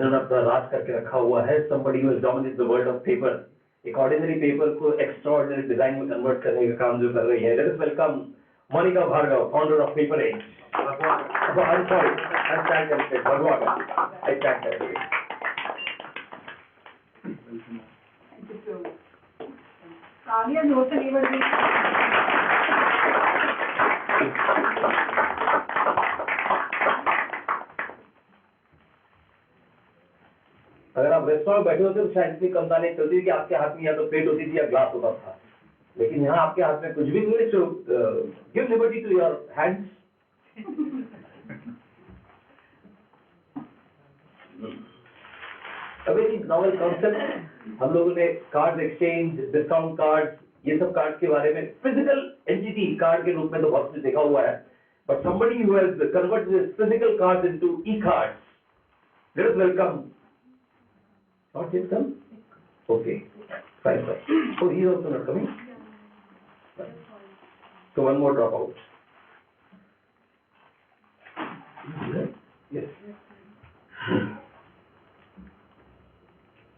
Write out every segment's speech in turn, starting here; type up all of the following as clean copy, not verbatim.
जिन्होंने अपना राज करके रखा हुआ है, somebody who has dominated the world of paper, एक ordinary paper को extraordinary design में convert करने का काम जो कर रही है. Let us welcome Monica Bhargav, founder of Paper Age. I'm sorry, I'm stand corrected. Bhargav, I stand corrected. Thank you so much. Talia Joseph Everdy. अगर आप रेस्टोरेंट बैठे होते तो शायद इतनी कमता नहीं चलती कि आपके हाथ में या तो प्लेट होती थी या ग्लास होता था, लेकिन यहाँ आपके हाथ में कुछ भी नहीं है. So give liberty to your hands. अभी एक नॉवल कॉन्सेप्ट हम लोगों ने कार्ड एक्सचेंज, डिस्काउंट कार्ड, ये सब कार्ड के बारे में फिजिकल एंटिटी कार्ड के रूप में तो बहुत कुछ देखा हुआ है, but somebody who has converted physical cards into e-cards. Let us welcome. Not yet come? Okay. Fine. So he is also not coming? So one more dropout. Yes.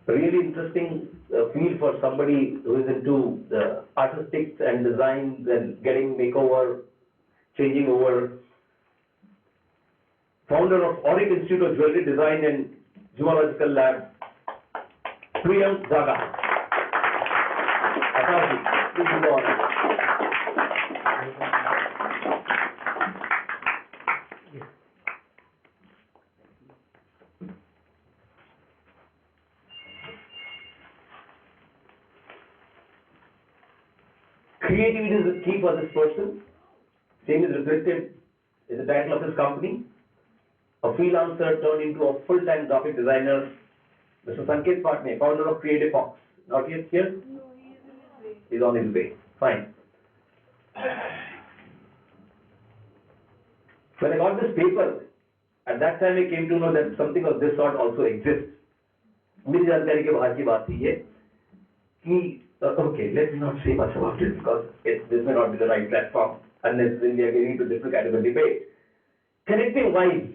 Really interesting field for somebody who is into the artistics and designs and getting makeover, changing over. Founder of Auric Institute of Jewelry Design and Zoological Lab, Priyam Zaga. Akashi, please go on. Creativity is the key for this person. Same is reflected in the title of his company. A freelancer turned into a full-time graphic designer. Mr. Sanket Patne, founder of Creative Fox. Not yet here? No, he is in his way. He's on his way. Fine. When I got this paper, at that time I came to know that something of this sort also exists. मेरी जानकारी के बाहर की बात थी ये कि okay, let me not say much about it because this may not be the right platform unless when we are getting into different kind of a debate. Connecting wives.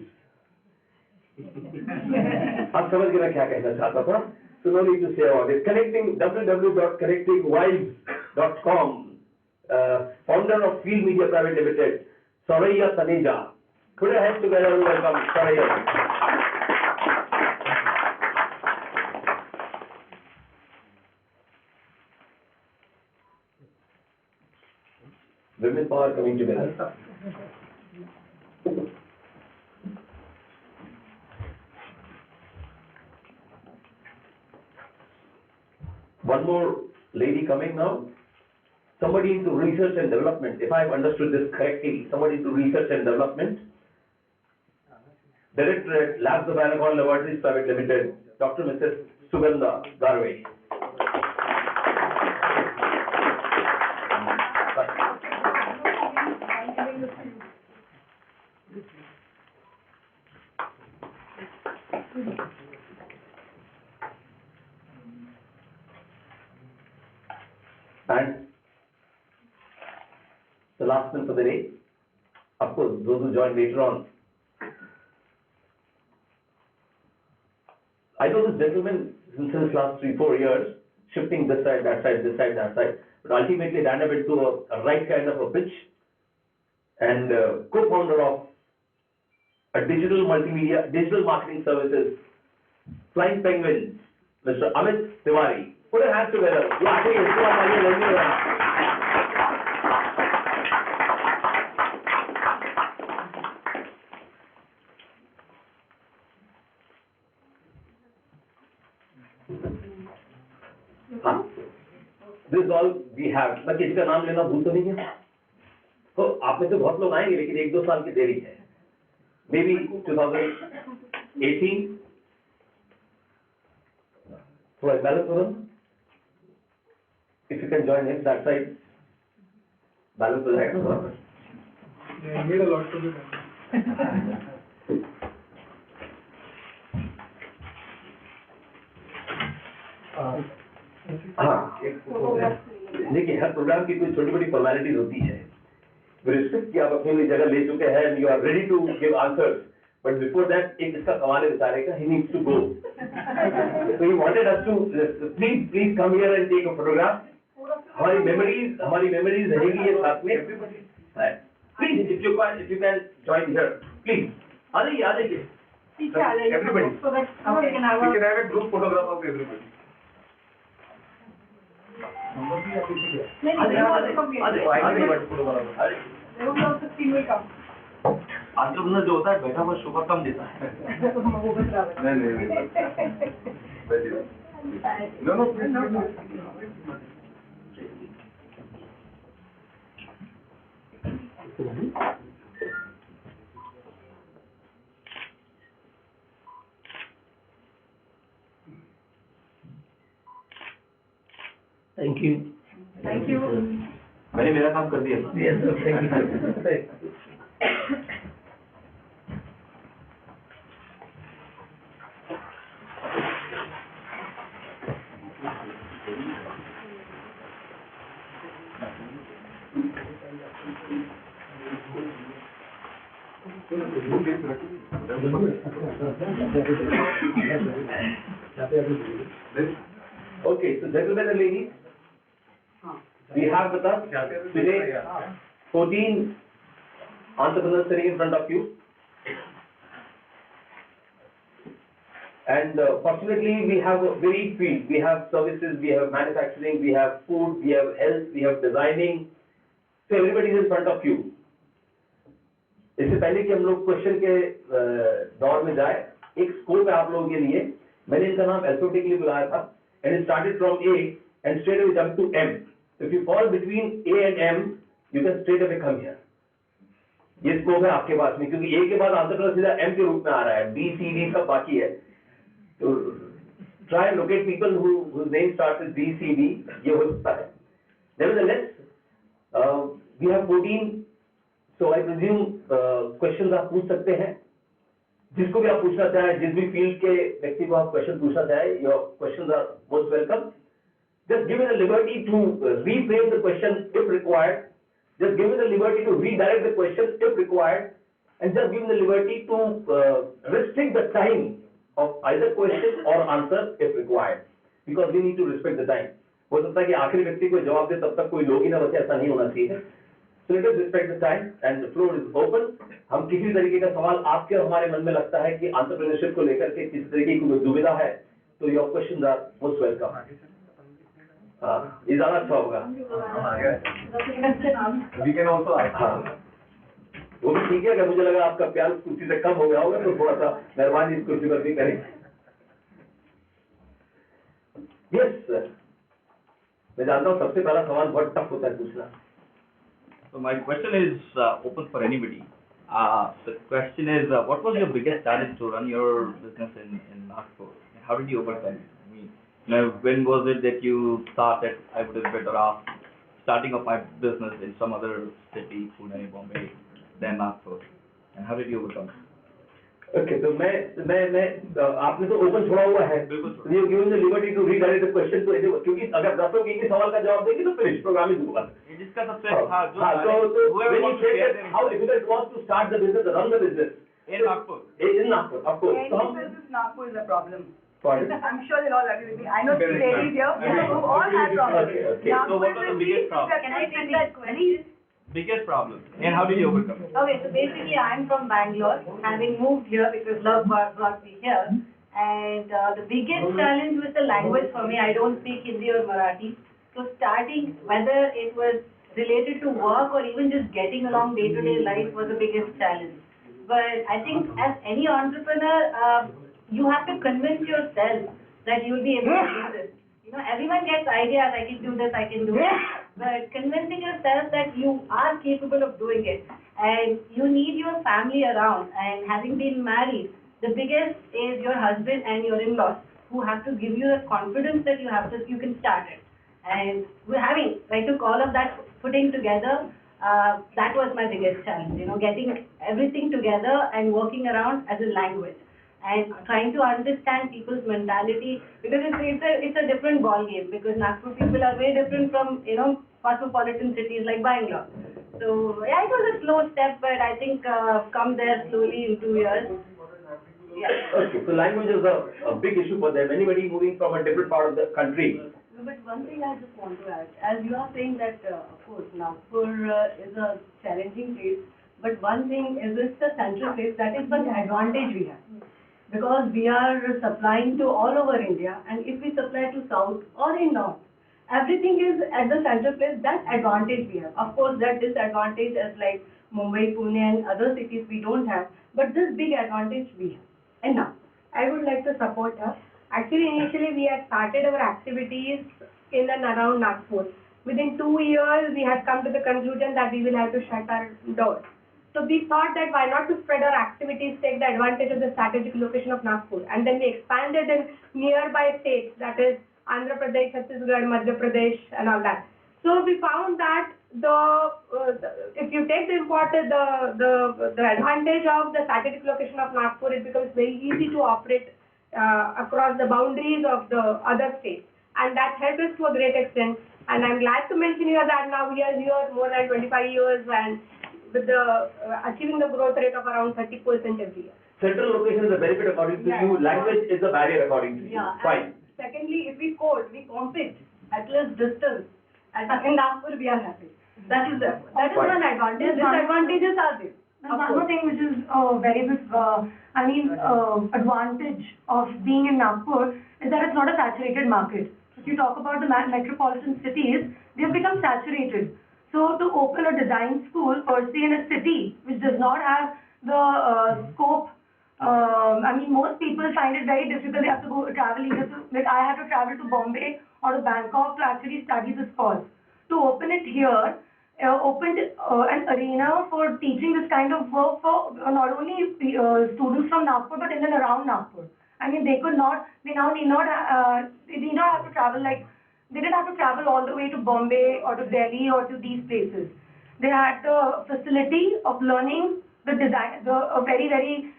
आप समझ गए मैं क्या कहना चाहता था? So no need to say about it. Connecting www.connectingwives.com. Founder of Field Media Private Limited, Soraya Taneja. Put your hands together and welcome Soraya. Women power coming together. One more lady coming now. Somebody into research and development. If I have understood this correctly, somebody into research and development. Director at Labs of Anaconda Laboratories Private Limited, Dr. Mrs. Sugandha Garve. And the last one for the day, of course, those who join later on. I know this gentleman since last 3-4 years, shifting this side, that side, this side, that side, but ultimately ran up into a right kind of a pitch and co-founder of a digital multimedia, digital marketing services, Flying Penguins, Mr. Amit Tiwari. Put your hands together. This is all we have. मैं किसी का नाम लेना भूल तो नहीं गया? तो आप में से बहुत लोग आएंगे, लेकिन 1-2 साल की देरी है. Maybe 2018. So Balapuram, if you can join him that side, Balapuram. Yeah, need a lot to be done. हाँ, देखिए हर प्रोग्राम की कोई छोटी बड़ी फॉर्मेलिटीज होती है. With respect कि आप अपनी जगह ले चुके हैं, you are ready to give answers. But before that, एक इसका कमाल है बेचारे का, he needs to go. So he wanted us to please come here and take a photograph. हमारी memories रहेगी ये साथ में. Please, if you can join here, please. आ जाइए. पीछे आ जाइए. Everybody. So that we can have We can have a group photograph of everybody. नहीं, they will also come here. They will also see will come. Entrepreneur जो होता है बैठा हुआ शुभ कम देता है. वो बराबर. No. Thank you. Thank you. मैंने मेरा काम कर दिया. Yes, sir. Thank you. Okay, so gentlemen and ladies, we have with us today 14 entrepreneurs sitting in front of you. And fortunately, we have a varied field. We have services, we have manufacturing, we have food, we have health, we have designing. So everybody is in front of you. इससे पहले कि हम लोग question के दौर में जाए, एक स्कोप है आप लोगों के लिए. मैंने इनका नाम अल्फाबेटिकली बुलाया था, and it started from A and straight away jump to M. If you fall between A and M, you can straight away come here. ये स्कोप है आपके पास में, क्योंकि A के बाद आंसर सीधा M के रूप में आ रहा है, B, C, D सब बाकी है. तो try and locate people whose name starts with B, C, D. ये हो सकता है. Nevertheless, we have 14. So I presume questions आप पूछ सकते हैं. जिसको भी आप पूछना चाहें, जिस भी फील्ड के व्यक्ति को आप क्वेश्चन पूछना चाहें, your questions are most welcome. Just give me the liberty to reframe the question if required. Just give me the liberty to redirect the question if required, and just give me the liberty to restrict the time of either question or answer if required, because we need to respect the time. हो सकता है कि आखिरी व्यक्ति को जवाब दे तब तक कोई लोग ही ना बचे, ऐसा नहीं होना चाहिए. So let us respect the time and the floor is open. हम किसी तरीके का सवाल आपके और हमारे मन में लगता है कि एंटरप्रेन्योरशिप को लेकर के किसी तरीके की कोई दुविधा है, तो your questions are most welcome. ये ज़्यादा अच्छा होगा. We can also ask. वो भी ठीक है. अगर मुझे लगा आपका प्यार कुर्सी से कम हो गया होगा तो थोड़ा सा मेहरबानी इस कुर्सी पर भी करें. Yes sir. मैं जानता हूँ सबसे पहला सवाल बहुत टफ होता है पूछना. So my question is open for anybody. The question is, what was your biggest challenge to run your business in Nagpur? How did you overcome it? I mean, when was it that you thought that I would have better off starting up my business in some other city, Pune, Bombay, than Nagpur? And how did you overcome it? Okay, तो मैं आपने तो open छोड़ा हुआ है. बिल्कुल. You give me the liberty to redirect the question to anyone, क्योंकि अगर 10 लोग एक ही सवाल का जवाब देंगे तो फिनिश प्रोग्राम ही होगा. जिसका सबसे So when you say that how difficult it was to start the business, run the business in Nagpur. In Nagpur, of course. Any business Nagpur is a problem. Pardon? I'm sure you'll all agree with me. I know three ladies here who all have problems. Okay. So what was the biggest problem? Can I take that question? Biggest problem. And how did you overcome it? Okay, so basically I'm from Bangalore, having moved here because love brought me here. And the biggest challenge was the language for me. I don't speak Hindi or Marathi. So starting, whether it was related to work or even just getting along day-to-day life was the biggest challenge. But I think as any entrepreneur, you have to convince yourself that you'll be able to do this. You know, everyone gets ideas, I can do this, I can do it. But convincing yourself that you are capable of doing it, and you need your family around, and having been married, the biggest is your husband and your in-laws, who have to give you the confidence that you can start it. And I took all of that, putting together, that was my biggest challenge, you know, getting everything together and working around as a language. And trying to understand people's mentality, because it's a different ball game, because Nagpur people are very different from, you know, cosmopolitan cities like Bangalore. So yeah, it was a slow step, but I think come there slowly in 2 years, Yeah. Okay, so language is a big issue for them. Anybody moving from a different part of the country. No, but one thing I just want to add, as you are saying that, of course, Nagpur is a challenging place, but one thing is it's the central place, that is one advantage we have. Because we are supplying to all over India, and if we supply to south or in north, everything is at the central place, that advantage we have. Of course, that disadvantage is like Mumbai, Pune and other cities we don't have, but this big advantage we have. And now, I would like to support her. Actually, initially we had started our activities in and around Nagpur. Within 2 years, we had come to the conclusion that we will have to shut our doors. So we thought that why not to spread our activities, take the advantage of the strategic location of Nagpur, and then we expanded in nearby states, that is Andhra Pradesh, Chhattisgarh, Madhya Pradesh, and all that. So we found that if you take the advantage of the strategic location of Nagpur, it becomes very easy to operate across the boundaries of the other states, and that helped us to a great extent. And I'm glad to mention here that now we are here more than 25 years, and with the achieving the growth rate of around 30% every year. Central location is a benefit according to you, language is a barrier according to you. Yeah. Fine. Secondly, if we compete at least distance, and in Nagpur we are happy. That is one advantage. Disadvantages are there. And one more thing which is very big, advantage of being in Nagpur is that it's not a saturated market. If you talk about the metropolitan cities, they have become saturated. So to open a design school per se in a city which does not have the scope, most people find it very difficult. They have to go travel either to, like I had to travel to Bombay or to Bangkok to actually study this course. To open it here, opened an arena for teaching this kind of work for not only students from Nagpur but in and around Nagpur. They now need not have to travel they didn't have to travel all the way to Bombay or to Delhi or to these places. They had the facility of learning the design, a very, very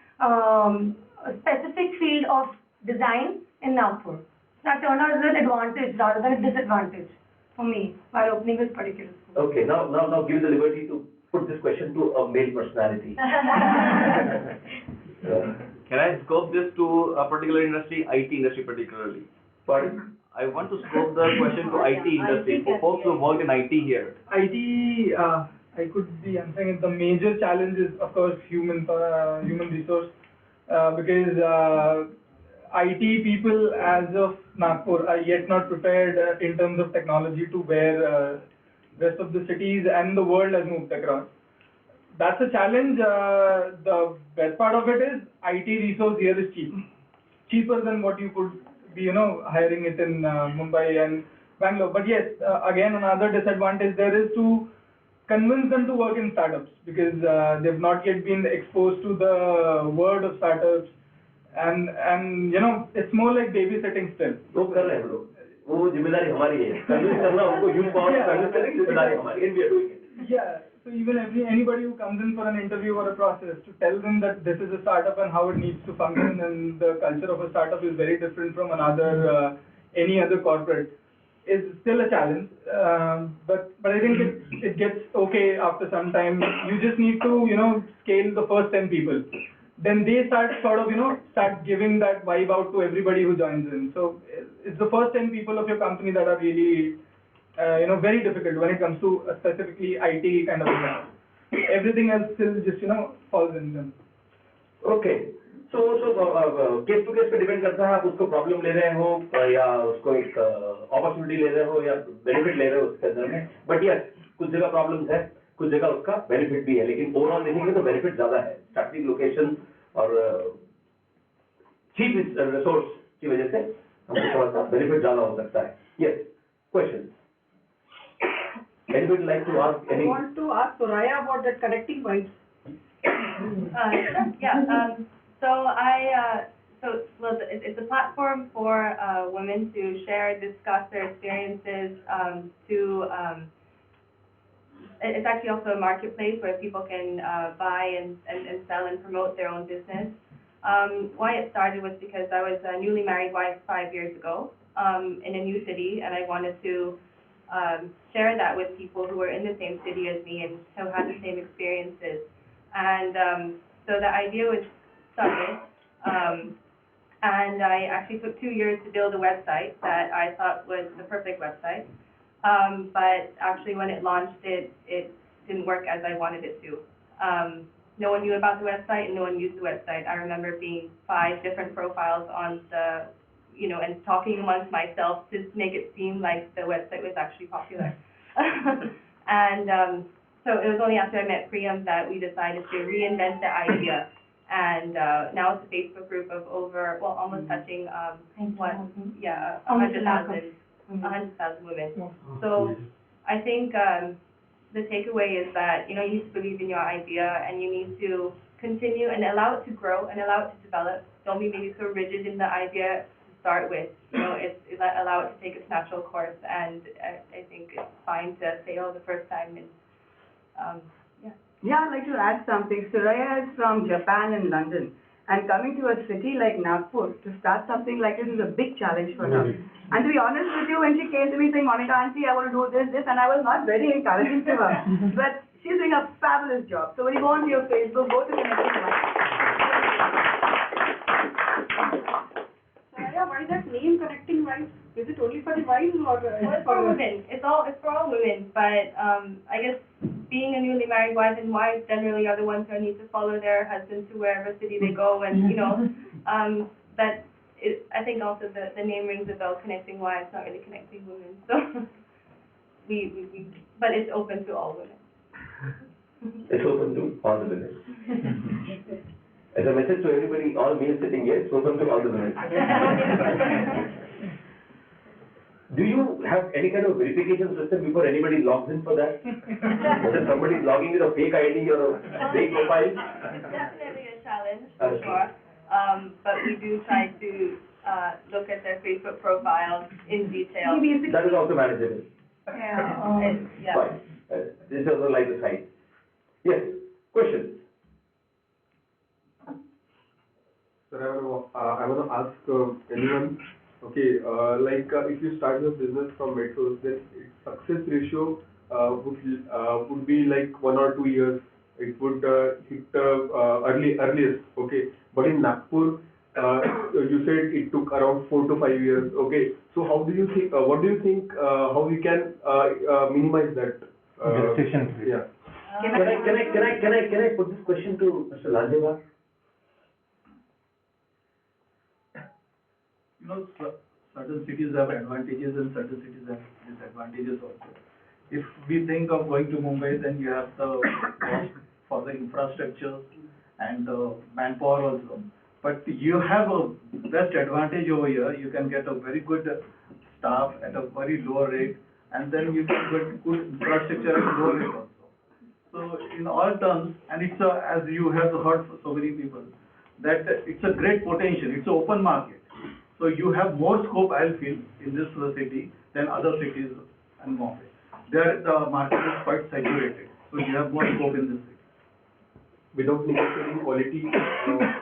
specific field of design in Nagpur. That turned out as an advantage rather than a disadvantage for me while opening this particular school. Okay, now give the liberty to put this question to a male personality. Can I scope this to a particular industry, IT industry particularly? Pardon? I want to scope the question to IT industry, for folks who work in IT here. IT, I could be answering it. The major challenge is, of course, human resource, because IT people as of Nagpur are yet not prepared in terms of technology to where rest of the cities and the world has moved across. That's a challenge. The best part of it is IT resource here is cheap, cheaper than what you could be, hiring it in Mumbai and Bangalore. But yes, again, another disadvantage there is to convince them to work in startups, because they've not yet been exposed to the word of startups, and it's more like babysitting still. वो कर रहे हैं हम लोग, वो जिम्मेदारी हमारी है, convince करना उनको use power convince करने की जिम्मेदारी हमारी है, and we are doing it. Yeah, so even anybody who comes in for an interview or a process, to tell them that this is a startup and how it needs to function, and the culture of a startup is very different from any other corporate, is still a challenge. But I think it gets okay after some time. You just need to scale the first 10 people. Then they start start giving that vibe out to everybody who joins in. So it's the first 10 people of your company that are really very difficult when it comes to specifically IT kind of thing. Everything else still just falls in them. Okay. So case to case पे depend करता है, आप उसको problem ले रहे हो या उसको एक अपॉर्चुनिटी ले रहे हो या बेनिफिट ले रहे हो उसके अंदर में. बट यस, कुछ जगह प्रॉब्लम्स है, कुछ जगह उसका बेनिफिट भी है, लेकिन ओवरऑल देखेंगे तो बेनिफिट ज्यादा है. स्ट्रैटेजिक लोकेशन और चीप रिसोर्स की वजह से हमको थोड़ा सा बेनिफिट ज्यादा हो सकता है. Yes, question. Anybody like to ask any? I want to ask Soraya about that connecting vibes. It's a platform for women to share, discuss their experiences. It's actually also a marketplace where people can buy and sell and promote their own business. Why it started was because I was a newly married wife 5 years ago in a new city, and I wanted to share that with people who were in the same city as me and who had the same experiences. And so the idea was started. And I actually took 2 years to build a website that I thought was the perfect website. But actually when it launched, it didn't work as I wanted it to. No one knew about the website and no one used the website. I remember being 5 different profiles on the, and talking amongst myself to make it seem like the website was actually popular. And so it was only after I met Priyam that we decided to reinvent the idea. And now it's a Facebook group of over, well, almost touching, what, yeah, 100,000 women. So I think the takeaway is that, you need to believe in your idea and you need to continue and allow it to grow and allow it to develop. Don't be maybe so rigid in the idea to start with. Allow it to take its natural course, and I think it's fine to fail the first time. And Yeah, I'd like to add something. Suraya is from Japan and London, and coming to a city like Nagpur to start something like this is a big challenge for her. And to be honest with you, when she came to me saying, Monica auntie, I want to do this, and I was not very encouraging to her. But she's doing a fabulous job. So when you go onto your Facebook, go to Connecting Wives. Suraya, why that name Connecting Wives? Is it only for the wives or? Well, it's for women. It's for all women. But I guess being a newly married wife, and wives generally are the ones who need to follow their husbands to wherever city they go, and I think also the name rings a bell. Connecting wives, not really connecting women. So but it's open to all women. It's open to all the women. As a message to everybody, all males sitting here, it's open to all the women. Do you have any kind of verification system before anybody logs in for that? Whether somebody is logging with a fake ID or a fake profile? It's definitely a challenge, for sure. But we do try to look at their Facebook profiles in detail. That is also manageable. Yeah. Fine. This is also like the site. Yes, questions? Sir, I want to ask anyone, okay, if you start your business from metros, then its success ratio would be like 1 or 2 years. It would hit earliest, okay. But in Nagpur, you said it took around 4 to 5 years, okay. So how do you think? What do you think? How we can minimize that? Gestation. Yeah. Can I put this question to Mr. Lanjevar? Certain cities have advantages and certain cities have disadvantages also. If we think of going to Mumbai, then you have the cost for the infrastructure and the manpower also. But you have a best advantage over here. You can get a very good staff at a very lower rate, and then you can get good infrastructure at lower rate also. So in all terms, and it's as you have heard from so many people, that it's a great potential. It's an open market. So you have more scope, I feel, in this city than other cities and Bombay. There the market is quite saturated, so you have more scope in this city. Without negotiating quality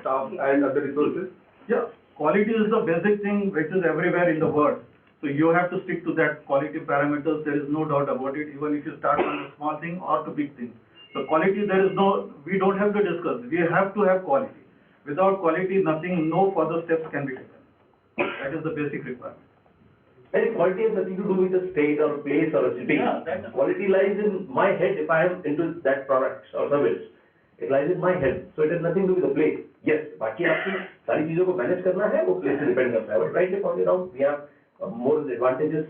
staff and other resources? Yeah, quality is the basic thing which is everywhere in the world. So you have to stick to that quality parameters. There is no doubt about it, even if you start from a small thing or to big thing. So quality, we don't have to discuss. We have to have quality. Without quality, no further steps can be taken. That is the basic requirement. And quality has nothing to do with a state or a place or a city. Yeah, Quality lies in my head if I am into that product or service. It lies in my head, so it has nothing to do with the place. Yes, बाकी आपकी सारी चीजों को manage करना है, वो place से depend करता है. But rightly pointed out, we have more advantages.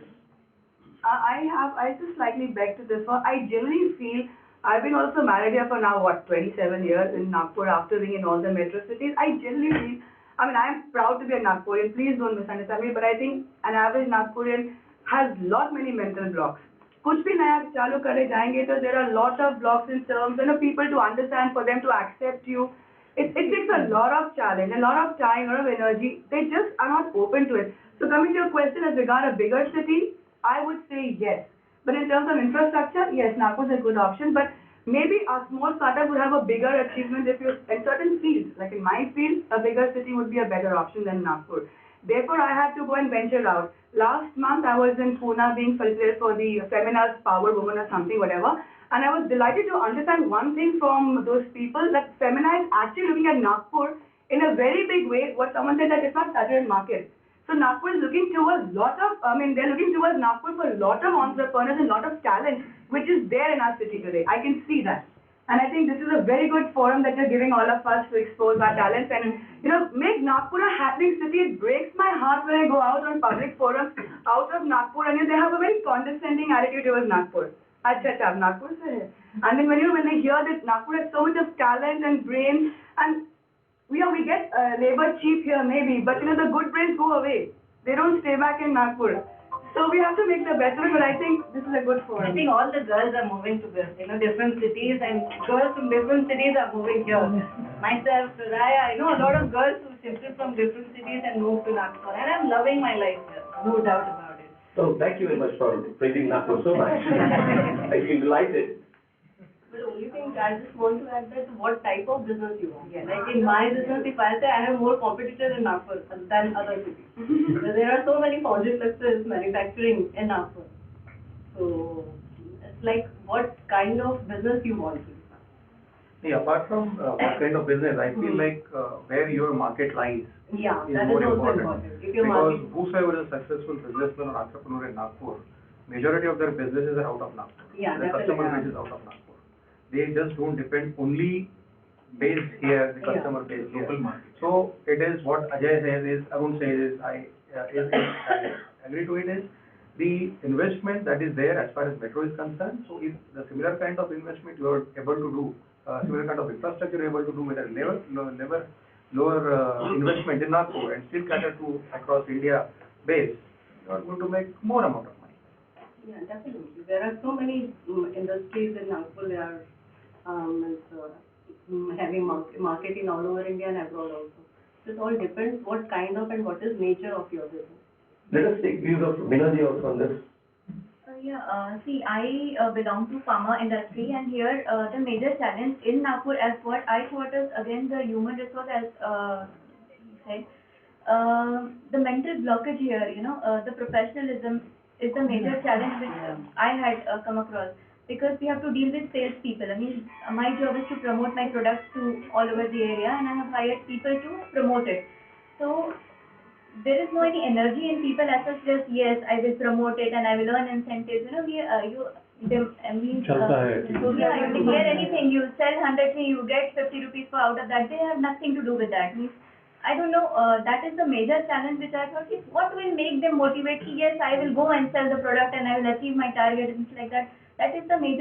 I just slightly beg to differ. I generally feel, I've been also married here for now, 27 years in Nagpur after being in all the metro cities. I generally feel, I'm proud to be a Nagpurian, please don't misunderstand me, but I think an average Nagpurian has many mental blocks. कुछ भी नया चालू करने जाएंगे तो there are lot of blocks in terms, people to understand, for them to accept you. It takes a lot of challenge, a lot of time, a lot of energy. They just are not open to it. So coming to your question as regard a bigger city, I would say yes. But in terms of infrastructure, yes, Nagpur is a good option, but maybe a small startup would have a bigger achievement if you, in certain fields, like in my field, a bigger city would be a better option than Nagpur. Therefore, I had to go and venture out. Last month, I was in Pune being facilitated for the Feminist Power Woman or something, whatever. And I was delighted to understand one thing from those people, that Femina is actually looking at Nagpur in a very big way, what someone said that it's not saturated market. So Nagpur is looking towards they're looking towards Nagpur for a lot of entrepreneurs and a lot of talent, which is there in our city today. I can see that. And I think this is a very good forum that you're giving all of us to expose our talents and, make Nagpur a happening city. It breaks my heart when I go out on public forums out of Nagpur and they have a very condescending attitude towards Nagpur. Acha, Nagpur se hai. And then when they hear that Nagpur has so much of talent and brains and we get labor cheap here maybe, but the good brains go away. They don't stay back in Nagpur. So we have to make the best of it, but I think this is a good forum. I think all the girls are moving to this, different cities, and girls from different cities are moving here. Myself, Raya, I know a lot of girls who shifted from different cities and moved to Nagpur, and I'm loving my life here, no doubt about it. So thank you very much for praising Nagpur so much. I feel delighted. But the only thing I just want to add that what type of business you want. Yes. Like in my business, if I say I have more competitors in Nagpur than other cities. There are so many foundry clusters manufacturing in Nagpur. So it's like what kind of business you want to do. Yeah, apart from what kind of business, I feel like where your market lies Yeah, is that more is also important. If your Because market. whosoever is a successful businessman or entrepreneur in Nagpur, majority of their businesses are out of Nagpur. Yeah, The definitely. customer base is out of Nagpur. They just don't depend only based here, the customer base here. Local market. So it is what Ajay says is, Arun says is, I agree to it is, the investment that is there as far as metro is concerned. So if the similar kind of investment you are able to do, similar kind of infrastructure you are able to do with a lower investment in Nagpur and still cater to across India base, you are going to make more amount of money. Yeah, definitely. There are so many industries in Nagpur. They are having marketing all over India and abroad also. So it all depends what kind of and what is nature of your business. Let us take views of Minaji also on this. See, I belong to pharma industry, and here the major challenge in Nagpur, as what I thought is again the human resource, as he said, the mental blockage here, the professionalism is the major challenge which I had come across, because we have to deal with sales people. I mean, my job is to promote my products to all over the area, and I have hired people to promote it. So there is no any energy in people as such, just yes, I will promote it and I will earn incentives. You declare anything, you sell 100 things, you get 50 rupees for out of that. They have nothing to do with that. I don't know, that is the major challenge which I thought, what will make them motivate? Yes, I will go and sell the product and I will achieve my target and things like that. That is the major